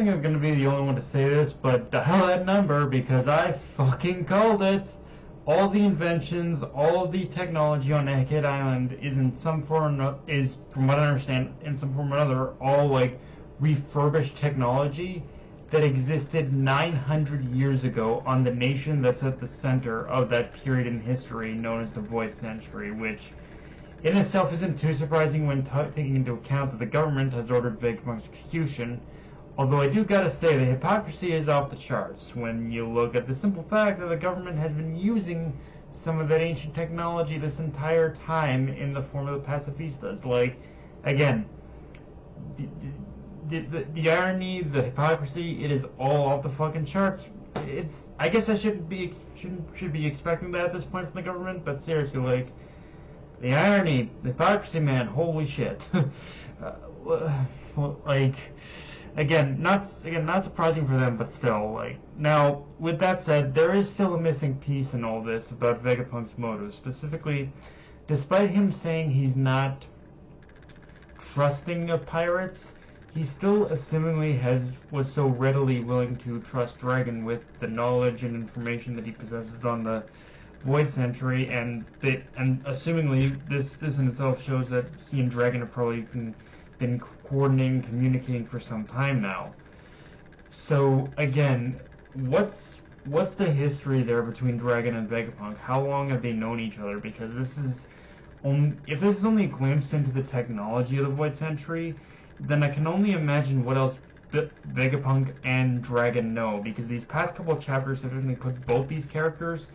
think I'm gonna be the only one to say this, but dial that number because I fucking called it. All the inventions, all of the technology on Egghead Island is in some form, is from what I understand, in some form or another, all like refurbished technology that existed 900 years ago on the nation that's at the center of that period in history known as the Void Century, which in itself isn't too surprising when taking into account that the government has ordered Vegapunk's execution, although I do gotta say the hypocrisy is off the charts when you look at the simple fact that the government has been using some of that ancient technology this entire time in the form of the pacifistas. Like, again, the irony, the hypocrisy, it is all off the fucking charts. I guess I should be expecting that at this point from the government, but seriously, like, the irony, the hypocrisy, man, holy shit. Like, again, not surprising for them, but still, like, now, with that said, there is still a missing piece in all this about Vegapunk's motives. Specifically, despite him saying he's not trusting of pirates, he still assumingly was so readily willing to trust Dragon with the knowledge and information that he possesses on the Void Century, and assumingly this in itself shows that he and Dragon have probably been coordinating, communicating for some time now. So again, what's the history there between Dragon and Vegapunk? How long have they known each other? Because if this is only a glimpse into the technology of the Void Century, then I can only imagine what else Vegapunk and Dragon know, because these past couple of chapters have definitely put both these characters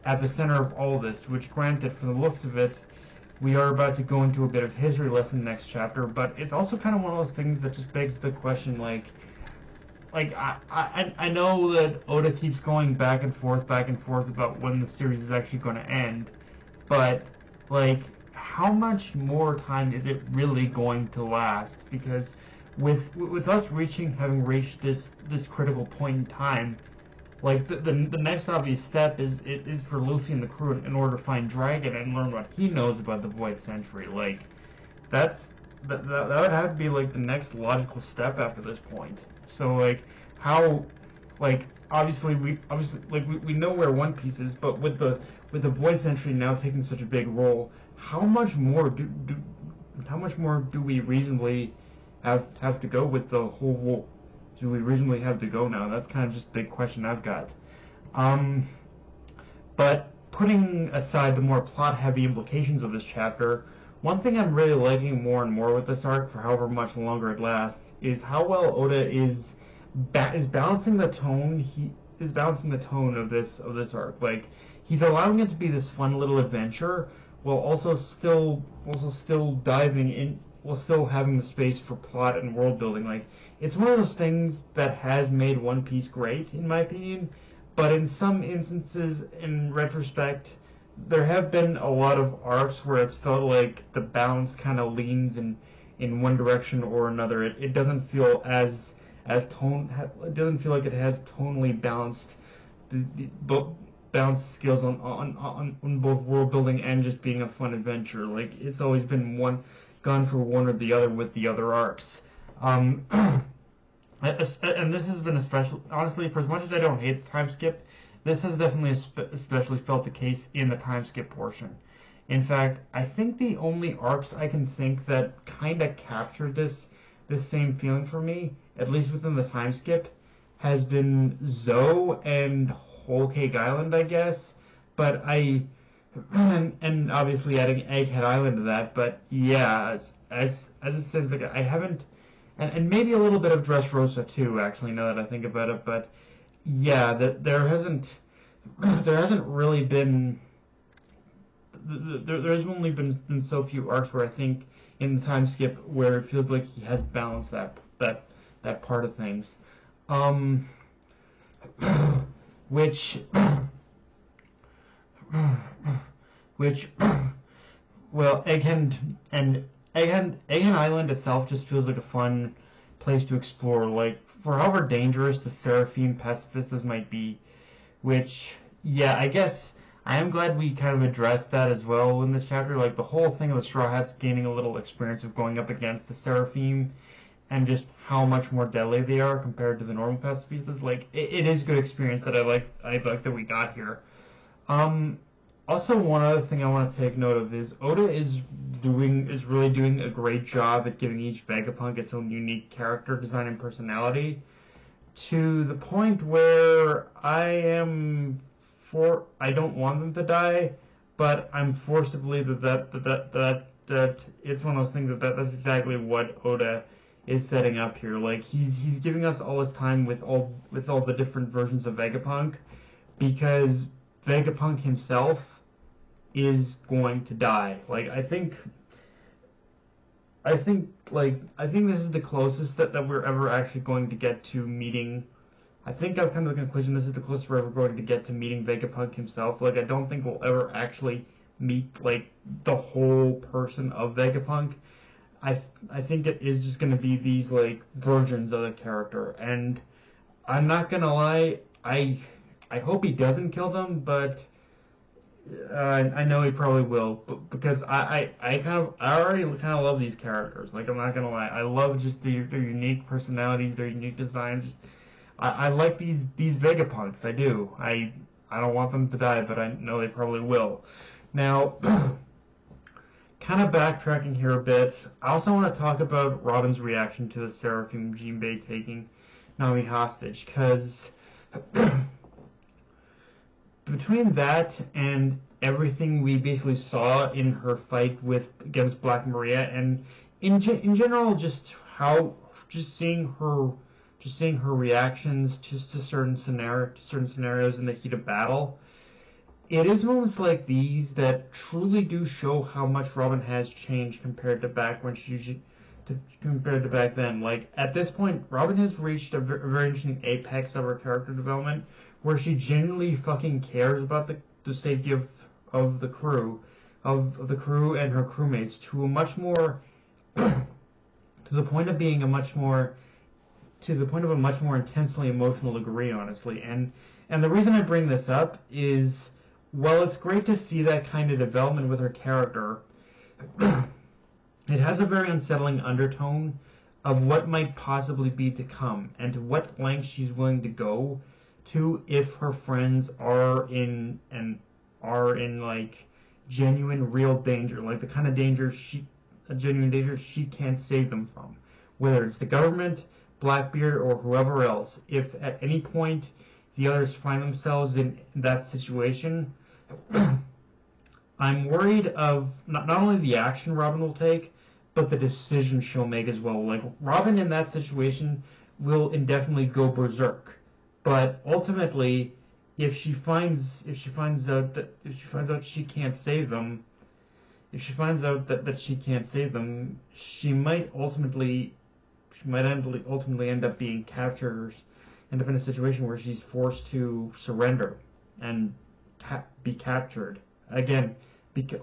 at the center of all this, which granted, from the looks of it, we are about to go into a bit of history lesson next chapter, but it's also kind of one of those things that just begs the question, like I know that Oda keeps going back and forth about when the series is actually going to end, but, like, how much more time is it really going to last? Because with us having reached this critical point in time, like, the next obvious step is for Luffy and the crew in order to find Dragon and learn what he knows about the Void Century. Like, that would have to be, like, the next logical step after this point. So, like, how, like, obviously we know where One Piece is, but with the Void Century now taking such a big role, how much more do we reasonably have to go with the whole war? Do we reasonably have to go now? That's kind of just the big question I've got. But putting aside the more plot-heavy implications of this chapter, one thing I'm really liking more and more with this arc, for however much longer it lasts, is how well Oda is balancing the tone. He is balancing the tone of this arc. Like, he's allowing it to be this fun little adventure, while also still diving in, while still having the space for plot and world building. Like, it's one of those things that has made One Piece great, in my opinion, but in some instances, in retrospect, there have been a lot of arcs where it's felt like the balance kind of leans in one direction or another. It doesn't feel it doesn't feel like it has tonally balanced balanced skills on both world building and just being a fun adventure. Like, it's always been gone for one or the other with the other arcs. And this has been especially, honestly, for as much as I don't hate the time skip, this has definitely especially felt the case in the time skip portion. In fact, I think the only arcs I can think that kind of captured this same feeling for me, at least within the time skip, has been Zoe and Whole Cake Island, I guess. But and obviously adding Egghead Island to that. But yeah, as it stands, like, I haven't, and maybe a little bit of Dressrosa too, actually, now that I think about it. But yeah, there hasn't really been. There's only been so few arcs where I think in the time skip where it feels like he has balanced that part of things, which well, Egghead Island itself just feels like a fun place to explore. Like, for however dangerous the Seraphim pacifistas might be, which, yeah, I guess I am glad we kind of addressed that as well in this chapter. Like, the whole thing of the Straw Hats gaining a little experience of going up against the Seraphim, and just how much more deadly they are compared to the normal pacifistas. Like, it is good experience that I like that we got here. Also, one other thing I want to take note of is Oda is really doing a great job at giving each Vegapunk its own unique character design and personality, to the point where I don't want them to die, but I'm forced to believe that it's one of those things that's exactly what Oda is setting up here. Like, he's giving us all this time with all the different versions of Vegapunk, because Vegapunk himself is going to die. Like, I think this is the closest that we're ever actually going to get to meeting. I think I've come to the conclusion this is the closest we're ever going to get to meeting Vegapunk himself. Like, I don't think we'll ever actually meet, like, the whole person of Vegapunk. I think it is just going to be these, like, versions of the character. And I'm not going to lie, I hope he doesn't kill them, but I know he probably will, because I already kind of love these characters. Like, I'm not gonna lie, I love just their unique personalities, their unique designs. Just, I like these Vegapunks. I do. I don't want them to die, but I know they probably will. Now, kind of backtracking here a bit, I also want to talk about Robin's reaction to the Seraphim Jinbei taking Nami hostage, because between that and everything we basically saw in her fight against Black Maria, and in general, just seeing her reactions to certain scenarios in the heat of battle, it is moments like these that truly do show how much Robin has changed compared to back then. Like, at this point, Robin has reached a very interesting apex of her character development, where she genuinely fucking cares about the safety of the crew and her crewmates, to a much more to the point of a much more intensely emotional degree, honestly. And the reason I bring this up is, while it's great to see that kind of development with her character, it has a very unsettling undertone of what might possibly be to come, and to what lengths she's willing to go to if her friends are in like genuine, real danger, like the kind of genuine danger she can't save them from, whether it's the government, Blackbeard, or whoever else. If at any point the others find themselves in that situation, I'm worried of not only the action Robin will take, but the decision she'll make as well. Like, Robin in that situation will indefinitely go berserk, but ultimately, if she finds out she can't save them, she might ultimately end up being captured, end up in a situation where she's forced to surrender and be captured again,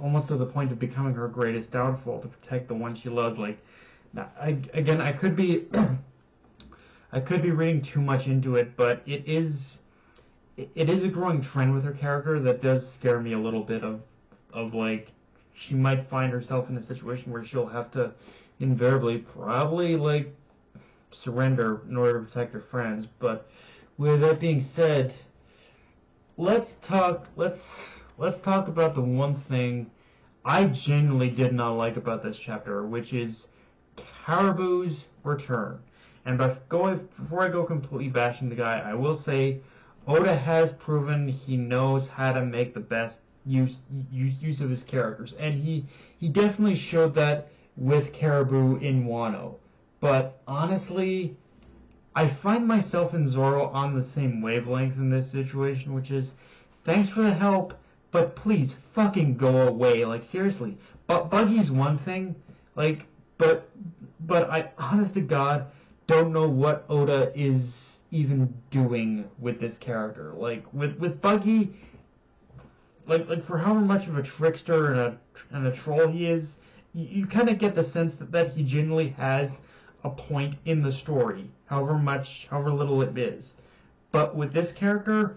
almost to the point of becoming her greatest downfall to protect the one she loves. Like, I could be reading too much into it, but it is a growing trend with her character that does scare me a little bit, of like, she might find herself in a situation where she'll have to invariably probably, like, surrender in order to protect her friends. But with that being said, let's talk about the one thing I genuinely did not like about this chapter, which is Caribou's return. And before I go completely bashing the guy, I will say Oda has proven he knows how to make the best use of his characters, and he definitely showed that with Caribou in Wano. But honestly, I find myself and Zoro on the same wavelength in this situation, which is, thanks for the help, but please fucking go away. Like, seriously. But Buggy's one thing, like, but I, honest to God, don't know what Oda is even doing with this character. Like, with Buggy, like for however much of a trickster and a troll he is, you kind of get the sense that he genuinely has a point in the story, however little it is. But with this character,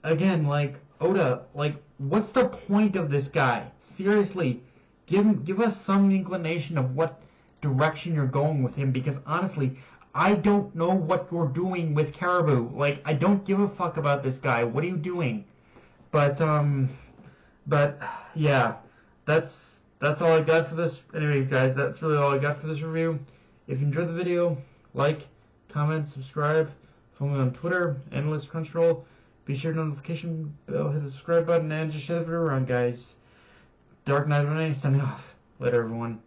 again, like, Oda, like, what's the point of this guy? Seriously, give us some inclination of what direction you're going with him, because honestly, I don't know what you're doing with Caribou. Like, I don't give a fuck about this guy. What are you doing? But yeah, that's all I got for this. Anyway, guys, that's really all I got for this review. If you enjoyed the video, like, comment, subscribe, follow me on Twitter, Analyst Crunchyroll. Be sure to notification bell, hit the subscribe button, and just share the video around, guys. Dark Knight Renee, signing off. Later, everyone.